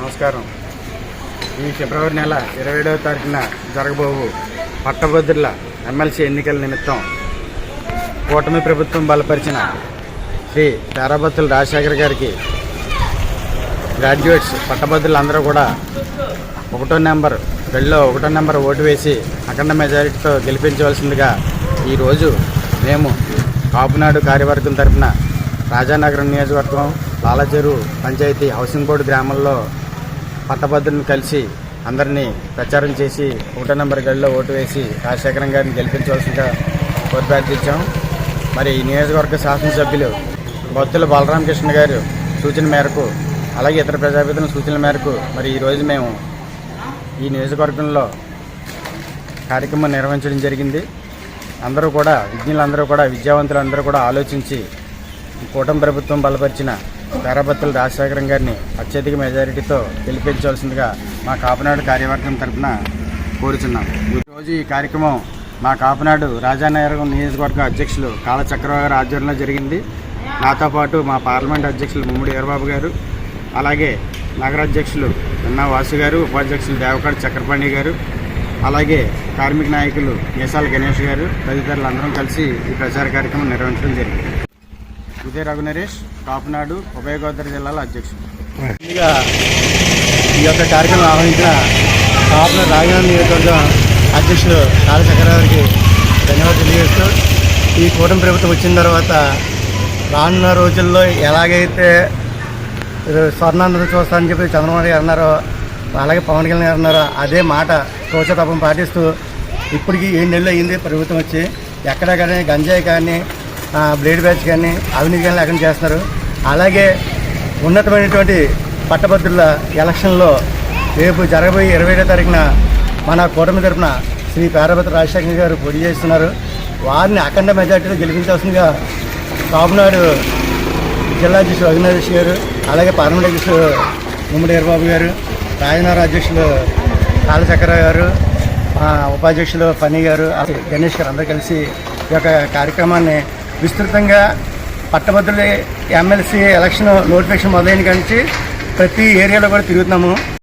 నమస్కారం. ఈ ఫిబ్రవరి నెల 27వ తారీఖున జరగబోవు పట్టభద్రుల ఎమ్మెల్సీ ఎన్నికల నిమిత్తం కూటమి ప్రభుత్వం బలపరిచిన శ్రీ పేరాబత్తుల రాజశేఖర్ గారికి గ్రాడ్యుయేట్స్ పట్టభద్రులందరూ కూడా 1వ నెంబర్ ఓటు వేసి అఖండ మెజారిటీతో గెలిపించవలసిందిగా ఈరోజు మేము కాపునాడు కార్యవర్గం తరఫున రాజానగరం నియోజకవర్గం లాలచెరు పంచాయతీ హౌసింగ్ బోర్డు గ్రామంలో పట్టభద్రులను కలిసి అందరినీ ప్రచారం చేసి 1వ నెంబర్ గడిలో ఓటు వేసి రాజశేఖరం గారిని గెలిపించవలసిందిగా కోరిపార్థించాం. మరి ఈ నియోజకవర్గ శాసనసభ్యులు బొత్తుల బలరామకృష్ణ గారు సూచన మేరకు అలాగే ఇతర ప్రజాప్రతినిధుల సూచనల మేరకు మరి ఈరోజు మేము ఈ నియోజకవర్గంలో కార్యక్రమం నిర్వహించడం జరిగింది. అందరూ కూడా విద్యావంతులందరూ కూడా ఆలోచించి కూటమి ప్రభుత్వం బలపరిచిన పేరాబత్తుల రాజశేఖరం గారిని అత్యధిక మెజారిటీతో గెలిపించవలసిందిగా మా కాపునాడు కార్యవర్గం తరఫున కోరుచున్నాం. ఈరోజు ఈ కార్యక్రమం మా కాపునాడు రాజానగరం నియోజకవర్గ అధ్యక్షులు కాళ చక్రవర్తి గారి ఆధ్వర్యంలో జరిగింది. నాతో పాటు మా పార్లమెంట్ అధ్యక్షులు ముమ్మడి వీరబాబు గారు, అలాగే నగరాధ్యక్షులు ఎన్నా వాసు గారు, ఉపాధ్యక్షులు దేవకాడ చక్రపాణి గారు, అలాగే కార్మిక నాయకులు మీసాల గణేష్ గారు తదితరులు అందరం కలిసి ఈ ప్రచార కార్యక్రమం నిర్వహించడం జరిగింది. ఇదే రఘునరేష్, కాపునాడు ఉభయ గోదావరి జిల్లాల అధ్యక్షుడు. ముందుగా ఈ యొక్క కార్యక్రమం ఆహ్వానించిన కాపునాడు రాజధాని నియోజకవర్గం అధ్యక్షులు కాళ చక్రవర్తికి ధన్యవాదాలు తెలియజేస్తూ, ఈ కూటమి ప్రభుత్వం వచ్చిన తర్వాత రానున్న రోజుల్లో ఎలాగైతే స్వర్ణాంధ్ర చూస్తారని చెప్పి చంద్రబాబు గారు అన్నారో, అలాగే పవన్ కళ్యాణ్ గారు అన్నారో అదే మాట తోచతపం పాటిస్తూ ఇప్పటికీ 7 నెలలు అయింది ప్రభుత్వం వచ్చి. ఎక్కడ కానీ గంజాయి కానీ బ్లేడ్ బ్యాచ్ కానీ అవినీతి కానీ లేకుండా చేస్తున్నారు. అలాగే ఉన్నతమైనటువంటి పట్టభద్రుల ఎలక్షన్లో రేపు జరగబోయే 27వ తారీఖున మన కూటమి తరఫున శ్రీ పేరాబత్తుల రాజశేఖర్ గారు పోటీ చేస్తున్నారు. వారిని అఖండ మెజార్టీలో గెలిపించాల్సిందిగా కాపునాడు జిల్లా అధ్యక్షులు రఘునరేష్ గారు, అలాగే పార్లమెంట్ అధ్యక్షులు ముమ్మడి వీరబాబు గారు, రాజనగర అధ్యక్షులు కాళ చక్ర గారు, ఉపాధ్యక్షులు ఫనీ గారు, గణేష్ గారు అందరూ కలిసి ఈ యొక్క కార్యక్రమాన్ని విస్తృతంగా పట్టభద్రుల ఎమ్మెల్సీ ఎలక్షన్ నోటిఫికేషన్ మొదలైన నుంచి ప్రతి ఏరియాలో కూడా తిరుగుతున్నాము.